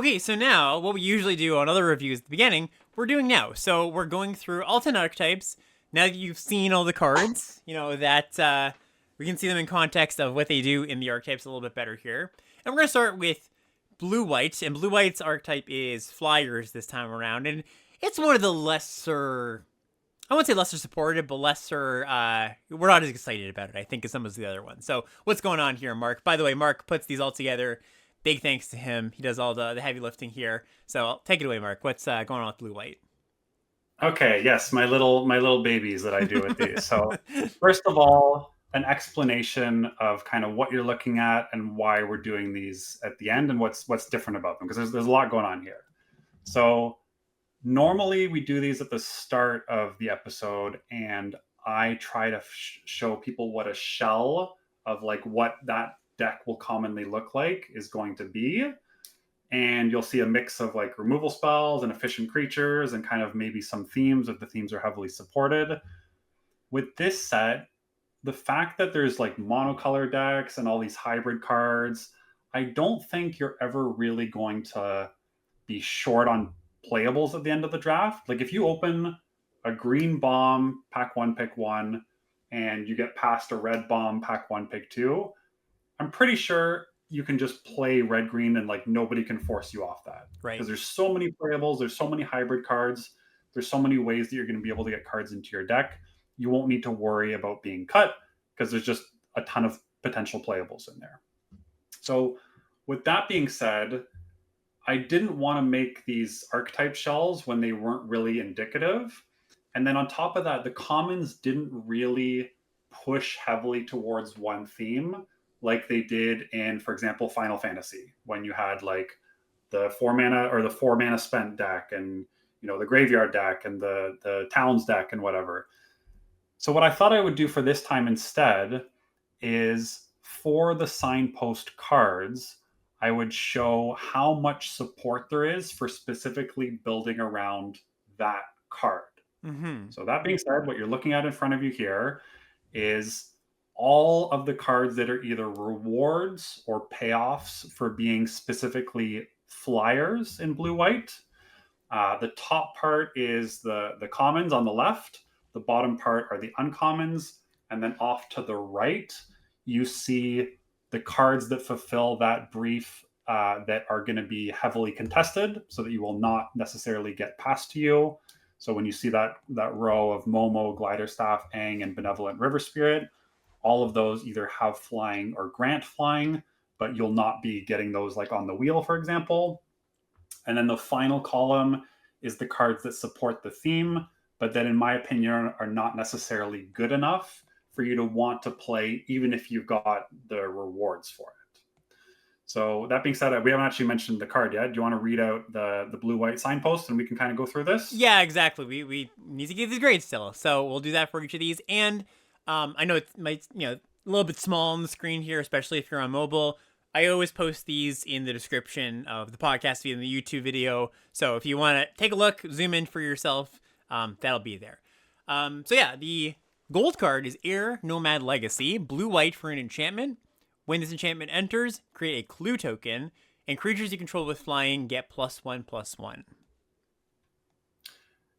Okay, so now what we usually do on other reviews at the beginning, we're doing now. So we're going through all 10 archetypes. Now that you've seen all the cards, we can see them in context of what they do in the archetypes a little bit better here. And we're going to start with blue white, and blue white's archetype is flyers this time around, and it's one of the lesser. I won't say lesser supported, but lesser. We're not as excited about it, I think, as some of the other ones. So, what's going on here, Mark? By the way, Mark puts these all together. Big thanks to him. He does all the heavy lifting here. So, take it away, Mark. What's going on with blue white? Okay, yes, my little babies that I do with these. So, first of all, an explanation of kind of what you're looking at and why we're doing these at the end and what's different about them because there's a lot going on here. So, normally we do these at the start of the episode and I try to show people what a shell of like what that deck will commonly look like is going to be, and you'll see a mix of like removal spells and efficient creatures and kind of maybe some themes if the themes are heavily supported. With this set, the fact that there's like monocolor decks and all these hybrid cards, I don't think you're ever really going to be short on playables at the end of the draft. Like if you open a green bomb, pack one, pick one, and you get past a red bomb, pack one, pick two, I'm pretty sure you can just play red green and like nobody can force you off that Right. because there's so many playables, there's so many hybrid cards, there's so many ways that you're going to be able to get cards into your deck. You won't need to worry about being cut because there's just a ton of potential playables in there. So with that being said, I didn't want to make these archetype shells when they weren't really indicative. And then on top of that, the commons didn't really push heavily towards one theme like they did in, for example, Final Fantasy, when you had like the 4 mana or the 4 mana spent deck and the graveyard deck and the towns deck and whatever. So what I thought I would do for this time instead is for the signpost cards, I would show how much support there is for specifically building around that card. Mm-hmm. So that being said, what you're looking at in front of you here is all of the cards that are either rewards or payoffs for being specifically flyers in blue white. The top part is the commons on the left. The bottom part are the uncommons. And then off to the right, you see the cards that fulfill that brief that are going to be heavily contested so that you will not necessarily get past to you. So when you see that row of Momo, Glider Staff, Aang, and Benevolent River Spirit, all of those either have flying or grant flying, but you'll not be getting those like on the wheel, for example. And then the final column is the cards that support the theme, but that, in my opinion, are not necessarily good enough for you to want to play, even if you've got the rewards for it. So that being said, we haven't actually mentioned the card yet. Do you want to read out the blue-white signpost and we can kind of go through this? Yeah, exactly. We need to get these grades still, so we'll do that for each of these. And I know it might a little bit small on the screen here, especially if you're on mobile. I always post these in the description of the podcast feed and the YouTube video. So if you want to take a look, zoom in for yourself, that'll be there. So yeah, the gold card is Air Nomad Legacy, blue-white for an enchantment. When this enchantment enters, create a clue token, and creatures you control with flying get +1/+1.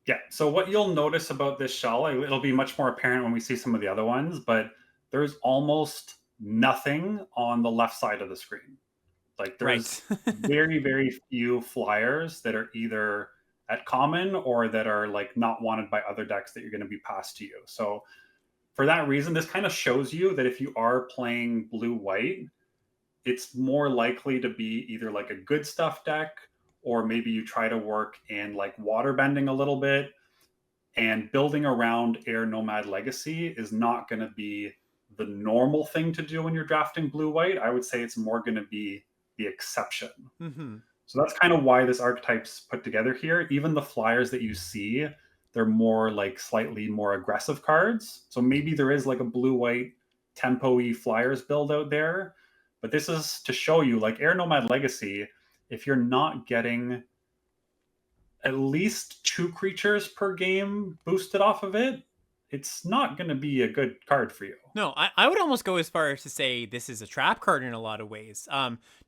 Yeah. So what you'll notice about this shell, it'll be much more apparent when we see some of the other ones, but there's almost nothing on the left side of the screen. Like Right. there's very, very few flyers that are either at common or that are like not wanted by other decks that you're going to be passed to you. So for that reason, this kind of shows you that if you are playing blue white, it's more likely to be either like a good stuff deck or maybe you try to work in like water bending a little bit, and building around Air Nomad Legacy is not going to be the normal thing to do when you're drafting blue white. I would say it's more going to be the exception. Mm-hmm. So that's kind of why this archetype's put together here. Even the flyers that you see, they're more like slightly more aggressive cards. So maybe there is like a blue white tempo-y flyers build out there. But this is to show you like Air Nomad Legacy, if you're not getting at least 2 creatures per game boosted off of it, it's not going to be a good card for you. No, I would almost go as far as to say this is a trap card in a lot of ways.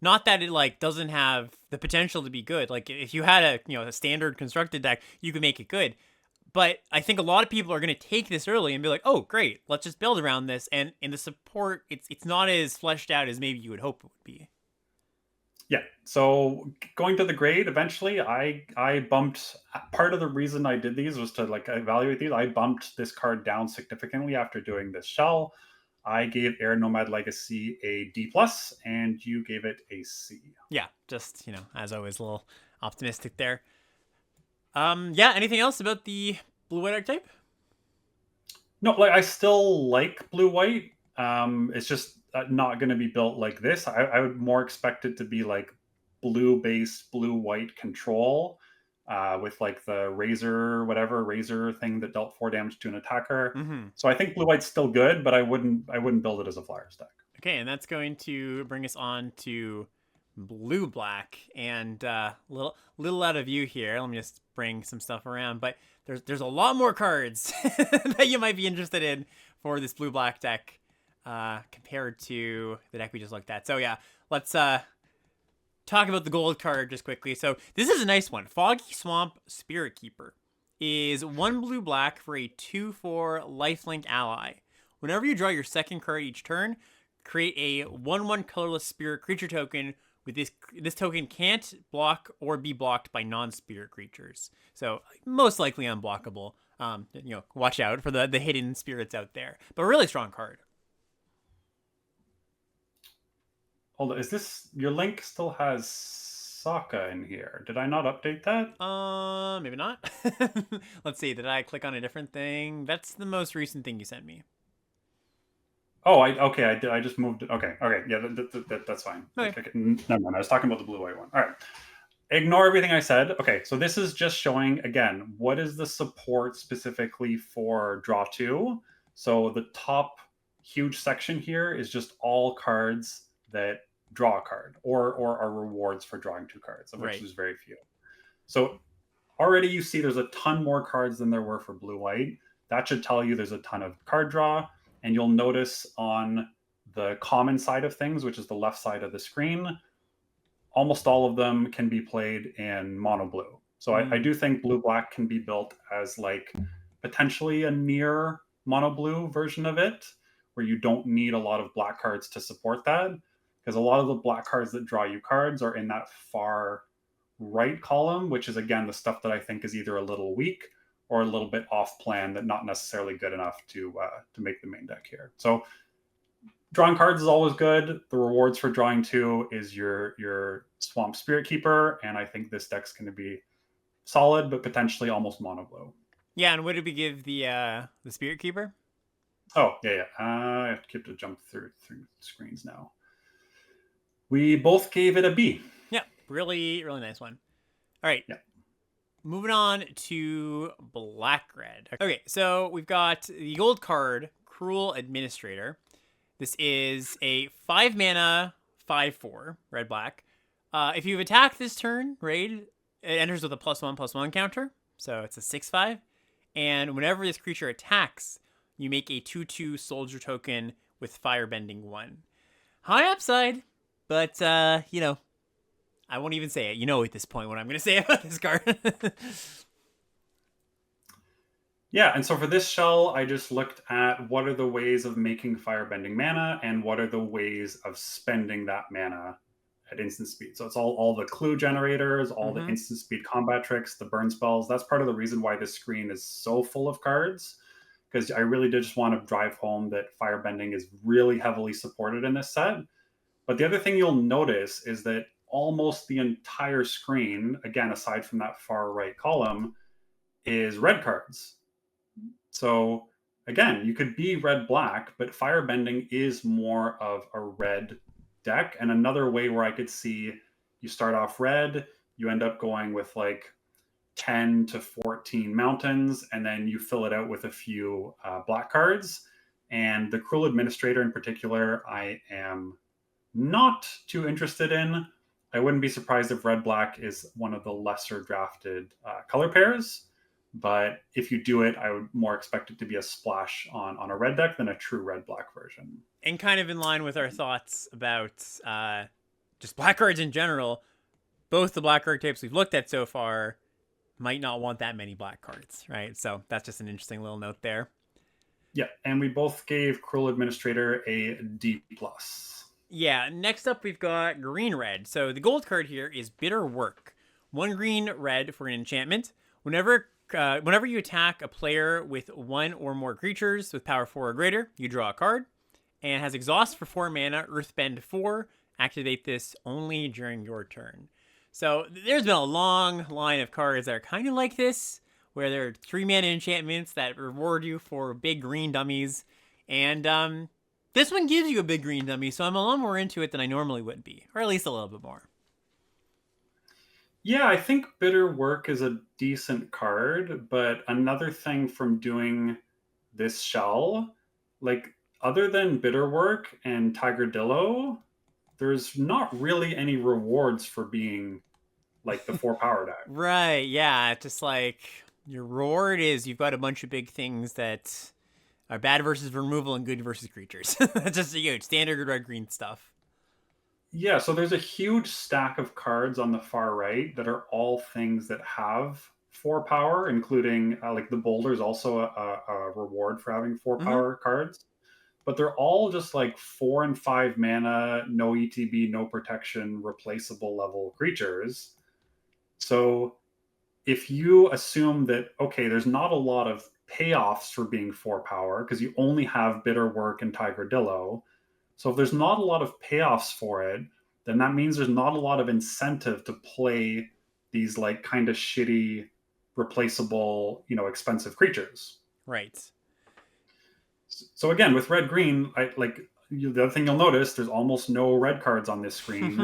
Not that it like doesn't have the potential to be good. Like if you had a standard constructed deck, you could make it good. But I think a lot of people are going to take this early and be like, "Oh, great, let's just build around this." And in the support, it's not as fleshed out as maybe you would hope it would be. Yeah. So going to the grade, eventually, I bumped. Part of the reason I did these was to like evaluate these. I bumped this card down significantly after doing this shell. I gave Air Nomad Legacy a D plus, and you gave it a C. Yeah, just as always, a little optimistic there. Yeah. Anything else about the blue white archetype? No, like I still like blue white. It's just not going to be built like this. I would more expect it to be like blue base, blue white control, with like the razor thing that dealt 4 damage to an attacker. Mm-hmm. So I think blue white's still good, but I wouldn't build it as a flyers deck. Okay, and that's going to bring us on to blue black and little out of view here. Let me just bring some stuff around, but there's a lot more cards that you might be interested in for this blue black deck compared to the deck we just looked at. So yeah, let's talk about the gold card just quickly. So this is a nice one. Foggy Swamp Spirit Keeper is 1 blue black for a 2/4 lifelink ally. Whenever you draw your second card each turn, create a 1/1 colorless spirit creature token. With this token can't block or be blocked by non-spirit creatures, so most likely unblockable. Watch out for the hidden spirits out there, but really strong card. Hold on, is this your link still has Sokka in here? Did I not update that? Maybe not. Let's see. Did I click on a different thing? That's the most recent thing you sent me. Oh, okay. I did. I just moved it. Okay. Yeah, that's fine. Okay. Never mind. I was talking about the blue white one. All right. Ignore everything I said. Okay, so this is just showing again what is the support specifically for draw two. So the top huge section here is just all cards that draw a card or are rewards for drawing 2 cards, of which there's very few. So already you see there's a ton more cards than there were for blue white. That should tell you there's a ton of card draw. And you'll notice on the common side of things, which is the left side of the screen, almost all of them can be played in mono blue. So I do think blue black can be built as like potentially a near mono blue version of it, where you don't need a lot of black cards to support that. Because a lot of the black cards that draw you cards are in that far right column, which is again the stuff that I think is either a little weak or a little bit off plan, that not necessarily good enough to make the main deck here. So drawing cards is always good. The rewards for drawing 2 is your Swamp Spirit Keeper, and I think this deck's going to be solid, but potentially almost mono blue. Yeah, and what did we give the Spirit Keeper? Oh, yeah. I have to keep to jump through screens now. We both gave it a B. Yeah, really, really nice one. All right. Yeah. Moving on to black red. Okay, so we've got the gold card, Cruel Administrator. This is a 5 mana, 5/4, red black. If you've attacked this turn, raid, it enters with a +1/+1 counter. So it's a 6/5. And whenever this creature attacks, you make a 2/2 soldier token with firebending 1. High upside, but I won't even say it. At this point what I'm going to say about this card. Yeah, and so for this shell, I just looked at what are the ways of making firebending mana and what are the ways of spending that mana at instant speed. So it's all the clue generators, all the instant speed combat tricks, the burn spells. That's part of the reason why this screen is so full of cards, because I really did just want to drive home that firebending is really heavily supported in this set. But the other thing you'll notice is that almost the entire screen, again, aside from that far right column, is red cards. So again, you could be red-black, but firebending is more of a red deck. And another way where I could see you start off red, you end up going with like 10 to 14 mountains, and then you fill it out with a few black cards. And the Cruel Administrator in particular, I am not too interested in. I wouldn't be surprised if red-black is one of the lesser drafted color pairs. But if you do it, I would more expect it to be a splash on a red deck than a true red black version. And kind of in line with our thoughts about just black cards in general, both the black archetypes we've looked at so far might not want that many black cards, right? So that's just an interesting little note there. Yeah, and we both gave Cruel Administrator a D plus. Yeah, next up we've got green red. So the gold card here is Bitter Work. 1 green red for an enchantment. Whenever you attack a player with 1 or more creatures with power 4 or greater, you draw a card. And has exhaust for 4 mana, Earthbend 4. Activate this only during your turn. So there's been a long line of cards that are kind of like this, where there are 3 mana enchantments that reward you for big green dummies. And this one gives you a big green dummy, so I'm a lot more into it than I normally would be, or at least a little bit more. Yeah, I think Bitter Work is a decent card, but another thing from doing this shell, like other than Bitter Work and Tigerdillo, there's not really any rewards for being like the 4 power deck. Right, yeah, just like your reward is you've got a bunch of big things that are bad versus removal and good versus creatures. That's just huge standard red green stuff. Yeah, so there's a huge stack of cards on the far right that are all things that have 4 power, including like the boulder is also a reward for having 4 power cards. But they're all just like 4 and 5 mana, no ETB, no protection, replaceable level creatures. So if you assume that, okay, there's not a lot of payoffs for being 4 power because you only have Bitter Work and Tigerdillo. So if there's not a lot of payoffs for it, then that means there's not a lot of incentive to play these like kind of shitty, replaceable, expensive creatures. Right. So again, with red green, the other thing you'll notice, there's almost no red cards on this screen.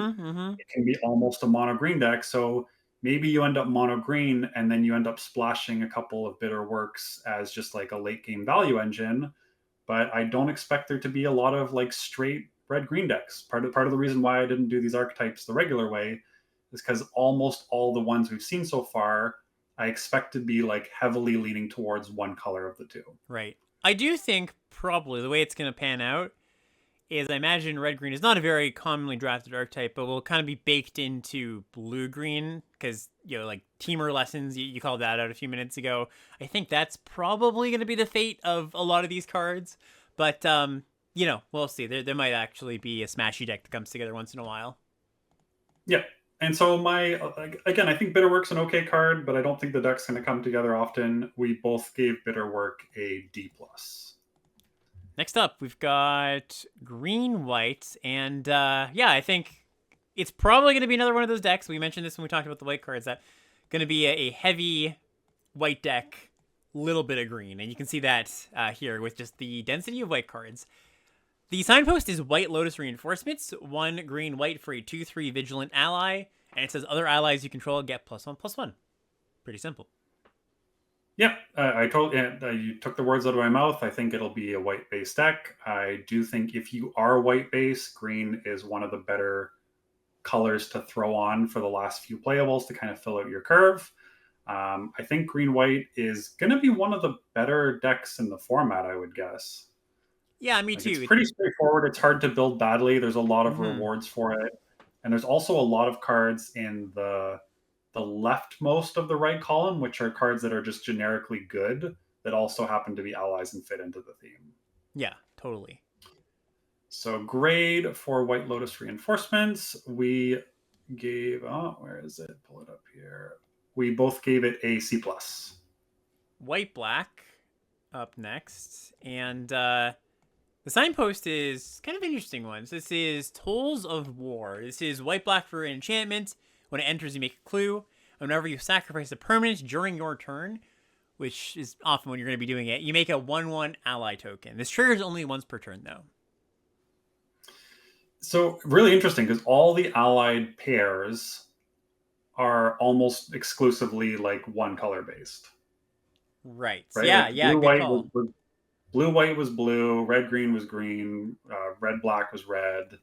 It can be almost a mono green deck. So maybe you end up mono green and then you end up splashing a couple of Bitter Works as just like a late game value engine. But I don't expect there to be a lot of like straight red green decks. Part of the reason why I didn't do these archetypes the regular way is because almost all the ones we've seen so far, I expect to be like heavily leaning towards one color of the two. Right. I do think probably the way it's going to pan out is I imagine red green is not a very commonly drafted archetype, but will kind of be baked into blue green because, like teamer lessons, you called that out a few minutes ago. I think that's probably going to be the fate of a lot of these cards. But, we'll see. There might actually be a smashy deck that comes together once in a while. Yeah. And so again, I think Bitter Work's an okay card, but I don't think the deck's going to come together often. We both gave Bitter Work a D plus. Next up, we've got green white, and I think it's probably going to be another one of those decks. We mentioned this when we talked about the white cards. That going to be a heavy white deck, little bit of green, and you can see that here with just the density of white cards. The signpost is White Lotus Reinforcements, 1 green white for a 2/3 vigilant ally, and it says other allies you control get +1/+1. Pretty simple. Yeah, you took the words out of my mouth. I think it'll be a white base deck. I do think if you are white base, green is one of the better colors to throw on for the last few playables to kind of fill out your curve. I think green white is going to be one of the better decks in the format, I would guess. Yeah, me too. It's pretty straightforward. It's hard to build badly. There's a lot of rewards for it. And there's also a lot of cards in the leftmost of the right column, which are cards that are just generically good that also happen to be allies and fit into the theme. Yeah, totally. So grade for White Lotus Reinforcements, we gave, where is it? Pull it up here. We both gave it a C+. White black up next. And the signpost is kind of an interesting one. So this is Tolls of War. This is white black for an enchantment. When it enters, you make a clue. Whenever you sacrifice a permanent during your turn, which is often when you're going to be doing it, you make a 1/1 ally token. This triggers only once per turn, though. So really interesting because all the allied pairs are almost exclusively like one color based. Right. Yeah. Good call. Blue white was blue. Red green was green. Red black was red.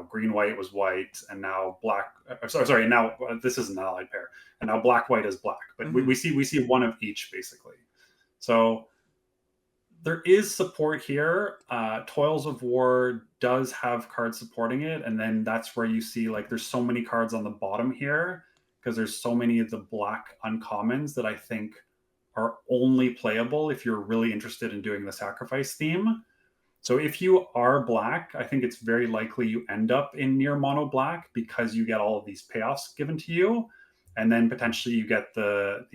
green white was white, and now black. Sorry, now this is an allied pair, and now black white is black. But we see one of each basically. So there is support here. Toils of War does have cards supporting it, and then that's where you see like there's so many cards on the bottom here because there's so many of the black uncommons that I think are only playable if you're really interested in doing the sacrifice theme. So if you are black, I think it's very likely you end up in near mono black because you get all of these payoffs given to you, and then potentially you get the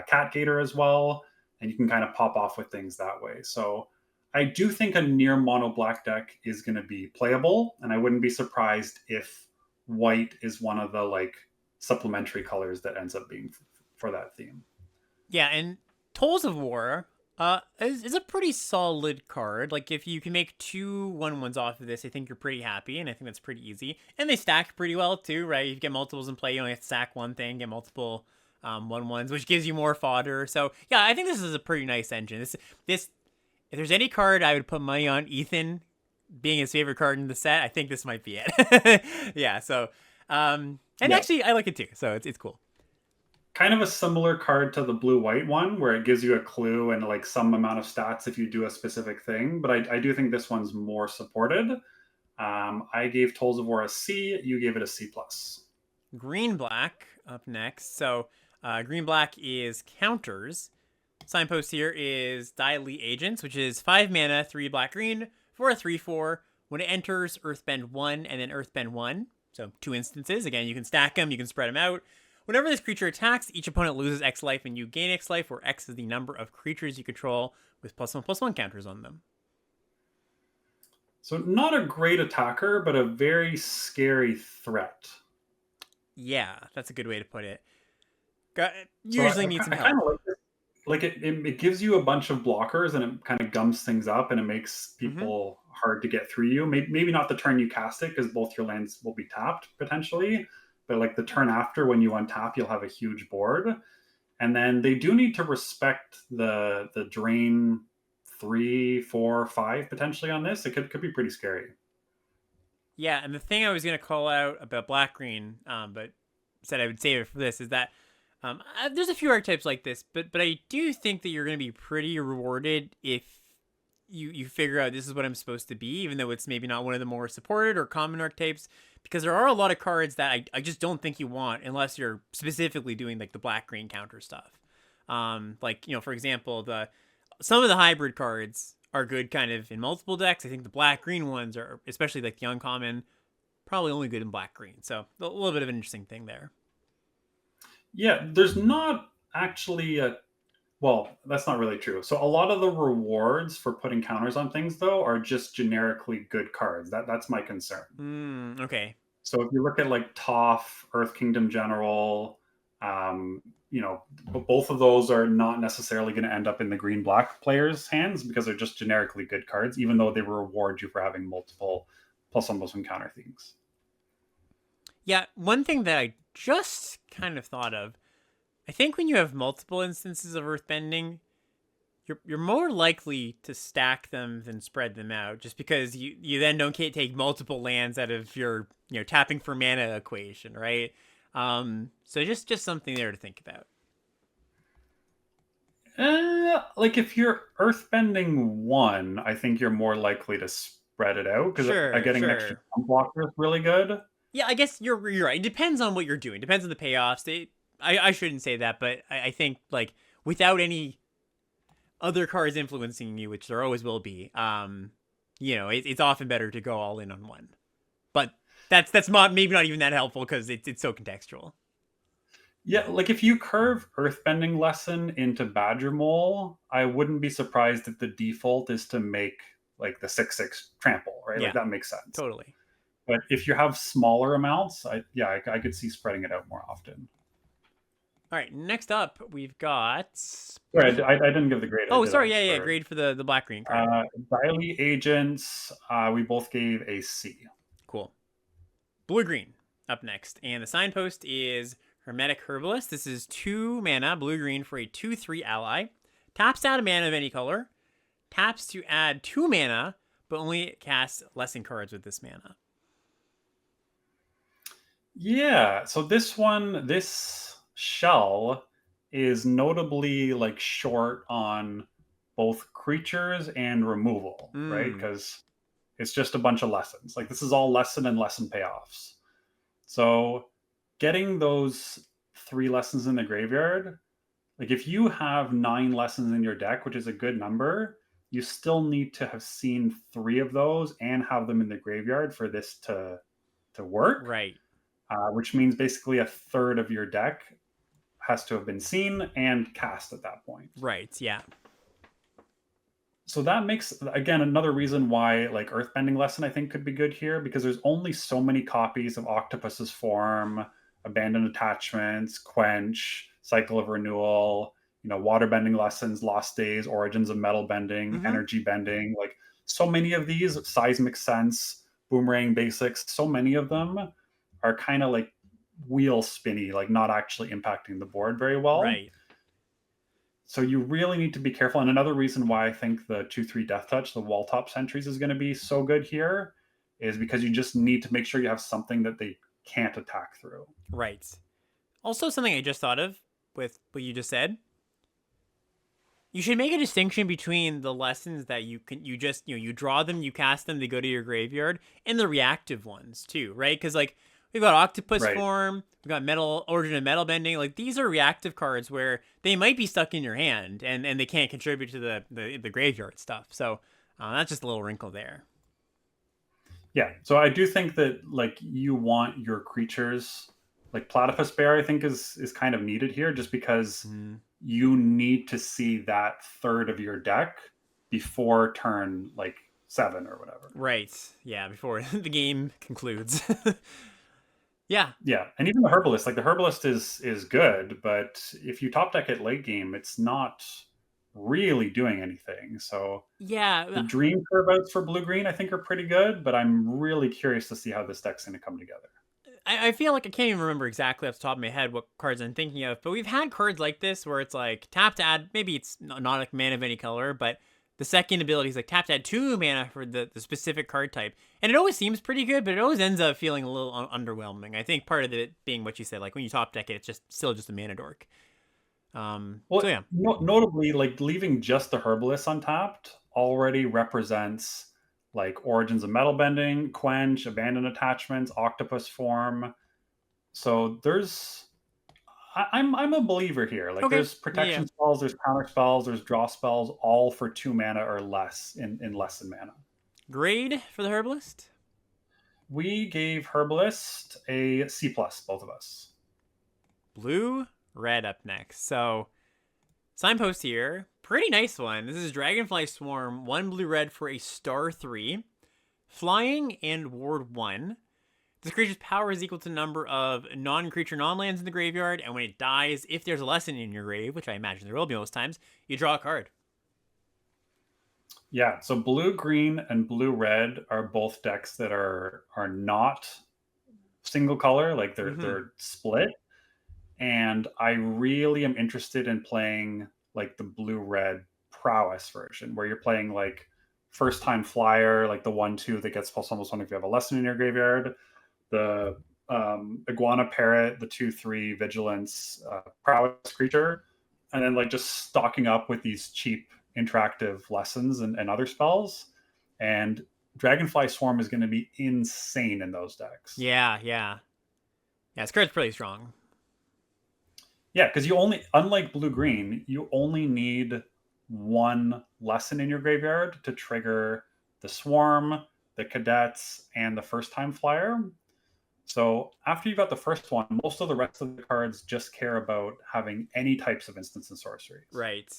cat gator as well, and you can kind of pop off with things that way. So I do think a near mono black deck is going to be playable, and I wouldn't be surprised if white is one of the like supplementary colors that ends up being for that theme. Yeah, and Tolls of War is a pretty solid card. Like, if you can make 2 1/1s off of this, I think you're pretty happy, and I think that's pretty easy. And they stack pretty well, too, right? If you get multiples in play, you only have to stack one thing, get multiple 1/1s, which gives you more fodder. So, yeah, I think this is a pretty nice engine. This if there's any card I would put money on Ethan being his favorite card in the set, I think this might be it. Yeah, so, and actually, I like it, too, so it's cool. Kind of a similar card to the blue-white one, where it gives you a clue and like some amount of stats if you do a specific thing. But I do think this one's more supported. I gave Tolls of War a C. You gave it a C+. Green-black up next. So green-black is counters. Signpost here is Diley Agents, which is 5 mana, 3 black-green for a 3/4. When it enters, Earthbend 1 and then Earthbend 1. So 2 instances. Again, you can stack them, you can spread them out. Whenever this creature attacks, each opponent loses X life and you gain X life, where X is the number of creatures you control with +1/+1 counters on them. So not a great attacker, but a very scary threat. Yeah, that's a good way to put it. Usually needs some help. I kind of like this. Like it gives you a bunch of blockers and it kind of gums things up and it makes people hard to get through you. Maybe not the turn you cast it because both your lands will be tapped potentially. But like the turn after, when you untap, you'll have a huge board. And then they do need to respect the drain 3, 4, 5 potentially on this. It could be pretty scary. Yeah, and the thing I was going to call out about black-green, but said I would save it for this, is that there's a few archetypes like this, but I do think that you're going to be pretty rewarded if you figure out this is what I'm supposed to be, even though it's maybe not one of the more supported or common archetypes, because there are a lot of cards that I just don't think you want unless you're specifically doing like the black-green counter stuff. Like, for example, some of the hybrid cards are good kind of in multiple decks. I think the black-green ones are, especially like the uncommon, probably only good in black-green. So a little bit of an interesting thing there. Yeah, there's not actually well, that's not really true. So a lot of the rewards for putting counters on things, though, are just generically good cards. That's my concern. Okay. So if you look at like Toph, Earth Kingdom General, both of those are not necessarily going to end up in the green-black players' hands because they're just generically good cards, even though they reward you for having multiple +1/+1 counter things. Yeah, one thing that I just kind of thought of, I think when you have multiple instances of earthbending, you're more likely to stack them than spread them out, just because you then don't take multiple lands out of your tapping for mana equation, right? So just something there to think about. Like if you're earthbending 1, I think you're more likely to spread it out because getting an extra blocker is really good. Yeah, I guess you're right. It depends on what you're doing. Depends on the payoffs. I shouldn't say that, but I think like without any other cards influencing you, which there always will be, it's often better to go all in on one. But that's not maybe not even that helpful because it's so contextual. Yeah, like if you curve Earthbending Lesson into Badger Mole, I wouldn't be surprised if the default is to make like the 6/6 trample, right? Yeah, like that makes sense. Totally. But if you have smaller amounts, I could see spreading it out more often. All right, next up we've got. Sorry, I didn't give the grade. Oh, sorry, yeah, grade for the black-green card. Diley Agents, we both gave a C. Cool. Blue-green up next, and the signpost is Hermetic Herbalist. This is 2 mana, blue-green for a 2/3 ally. Taps out a mana of any color. Taps to add 2 mana, but only casts Blessing cards with this mana. Yeah, so this shell is notably like short on both creatures and removal, right? Mm, Because it's just a bunch of lessons. Like this is all lesson and lesson payoffs. So getting those 3 lessons in the graveyard, like if you have 9 lessons in your deck, which is a good number, you still need to have seen 3 of those and have them in the graveyard for this to work, right, which means basically a third of your deck has to have been seen and cast at that point. right, yeah, So that makes again another reason why like Earthbending Lesson I think could be good here because there's only so many copies of Octopus's Form, Abandoned Attachments, Quench, Cycle of Renewal, Waterbending Lessons, Lost Days, Origins of Metal Bending, mm-hmm, Energy Bending, like so many of these, Seismic Sense, Boomerang Basics, so many of them are kind of like wheel spinny, like not actually impacting the board very well. right, So you really need to be careful. And another reason why I think the 2/3 Death Touch, the wall top sentries, is going to be so good here is because you just need to make sure you have something that they can't attack through. right. Also, something I just thought of with what you just said, you should make a distinction between the lessons that you just you draw them, you cast them, they go to your graveyard, and the reactive ones too, right? Because like we've got Octopus Right. Form, we've got Metal Origin of Metal Bending. Like these are reactive cards where they might be stuck in your hand and they can't contribute to the graveyard stuff. So that's just a little wrinkle there. Yeah. So I do think that like you want your creatures like Platypus Bear, I think is kind of needed here just because Mm, you need to see that third of your deck before turn like 7 or whatever. right. Yeah. Before the game concludes. Yeah. Yeah, and even the herbalist, like the herbalist is good, but if you top deck it late game, it's not really doing anything. So the Yeah. dream curve outs for blue green, I think, are pretty good, but I'm really curious to see how this deck's going to come together. I feel like I can't even remember exactly off the top of my head what cards I'm thinking of, but we've had cards like this where it's like tap to add, maybe it's not a mana of any color, but the second ability is like tap to add 2 mana for the specific card type. And it always seems pretty good, but it always ends up feeling a little underwhelming. I think part of it being what you said, like when you top deck it, it's just still just a mana dork. So Well, yeah. notably, like leaving just the herbalist untapped already represents like Origins of Metal Bending, Quench, Abandoned Attachments, Octopus Form. So I'm a believer here. Like Okay. there's Yeah, yeah. protection spells, there's counter spells, there's draw spells, all for 2 mana or less in less than mana. Grade for the herbalist? We gave Herbalist a C plus, both of us. Blue, red up next. So signpost here. Pretty nice one. This is Dragonfly Swarm, 1 blue red for a star 3. Flying and ward 1. This creature's power is equal to the number of non-creature non-lands in the graveyard, and when it dies, if there's a lesson in your grave, which I imagine there will be most times, you draw a card. Yeah, so blue green and blue red are both decks that are not single color, like Mm-hmm. they're split. And I really am interested in playing like the blue red prowess version, where you're playing like first time flyer, like the 1/2 that gets plus almost one if you have a lesson in your graveyard, the iguana parrot, the 2/3 vigilance prowess creature, and then like just stocking up with these cheap interactive lessons and other spells. And Dragonfly Swarm is going to be insane in those decks. Yeah, yeah. Yeah, this card's pretty strong. Yeah, because you only, unlike blue green, you only need one lesson in your graveyard to trigger the swarm, the cadets, and the first time flyer. So after you got the first one, most of the rest of the cards just care about having any types of instants and sorceries. Right.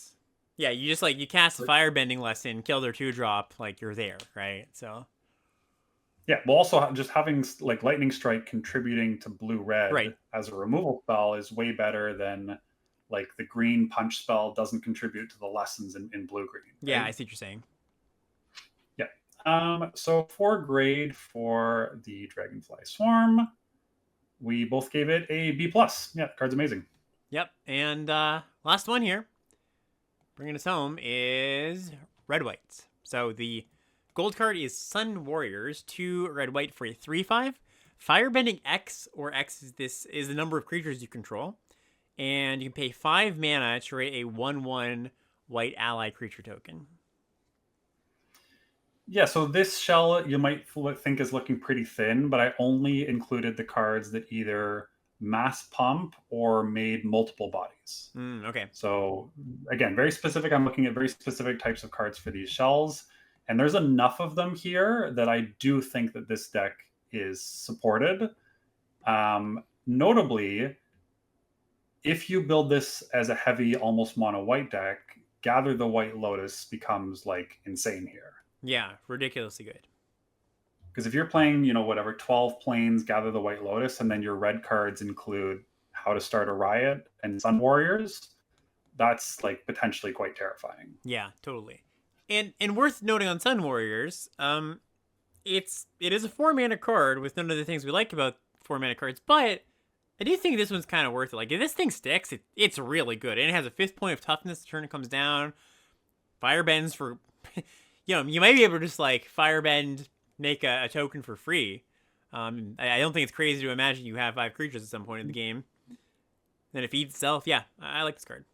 Yeah, you just like you cast a But firebending lesson, kill their 2-drop, like you're there, right? So yeah, well, also just having like lightning strike contributing to blue right. red as a removal spell is way better than like the green punch spell doesn't contribute to the lessons in blue green, Yeah, right? I see what you're saying. Yeah. So for grade for the Dragonfly Swarm, we both gave it a B plus. Yeah, the card's amazing. Yep. And last one here, bringing us home, is red white. So the gold card is Sun Warriors, 2 red white for a 3/5. Firebending X, or X is the number of creatures you control, and you can pay 5 mana to create a 1/1 white ally creature token. Yeah, so this shell you might think is looking pretty thin, but I only included the cards that either mass pump or made multiple bodies. Okay. So again, very specific. I'm looking at very specific types of cards for these shells, and there's enough of them here that I do think that this deck is supported. Notably, if you build this as a heavy, almost mono white deck, Gather the White Lotus becomes like insane here. Yeah, ridiculously good. Because if you're playing, whatever, 12 planes, Gather the White Lotus, and then your red cards include How to Start a Riot and Sun Warriors, that's like potentially quite terrifying. Yeah, totally. And worth noting on Sun Warriors, it is a 4-mana card with none of the things we like about 4-mana cards, but I do think this one's kind of worth it. Like, if this thing sticks, it's really good. And it has a 5th point of toughness the turn it comes down. Firebends for... you might be able to just, like, Firebend, make a token for free. I don't think it's crazy to imagine you have 5 creatures at some point in the game. Then it feeds itself. Yeah, I like this card.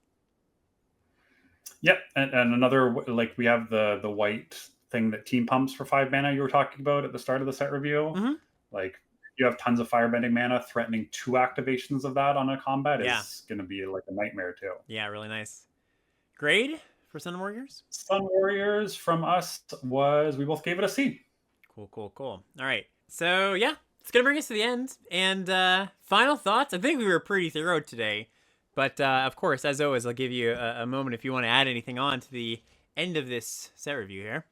Yep, and another, like, we have the white thing that team pumps for 5 mana you were talking about at the start of the set review. Mm-hmm. Like, you have tons of firebending mana, threatening 2 activations of that on a combat is going to be like a nightmare too. Yeah, really nice. Grade for Sun Warriors? Sun Warriors from us was, we both gave it a C. Cool. All right. So, yeah, it's going to bring us to the end. And final thoughts? I think we were pretty thorough today. But, of course, as always, I'll give you a moment if you want to add anything on to the end of this set review here.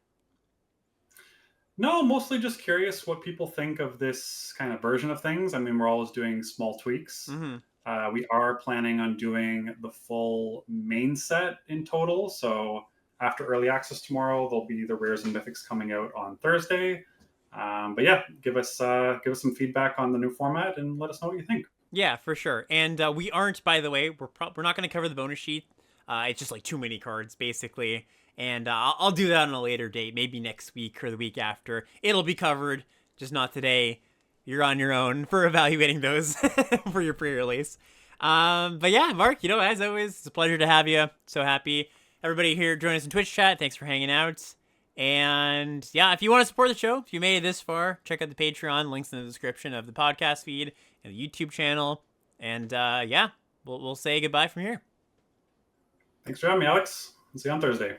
No, mostly just curious what people think of this kind of version of things. I mean, we're always doing small tweaks. Mm-hmm. We are planning on doing the full main set in total. So after early access tomorrow, there'll be the rares and mythics coming out on Thursday. But yeah, give us some feedback on the new format and let us know what you think. Yeah, for sure. And we aren't, by the way, we're not going to cover the bonus sheet. It's just like too many cards, basically. And I'll do that on a later date, maybe next week or the week after. It'll be covered, just not today. You're on your own for evaluating those for your pre-release. But yeah, Mark, as always, it's a pleasure to have you. So happy. Everybody here join us in Twitch chat. Thanks for hanging out. And yeah, if you want to support the show, if you made it this far, check out the Patreon. Links in the description of the podcast feed and the YouTube channel. And yeah, we'll say goodbye from here. Thanks for having me, Alex. See you on Thursday.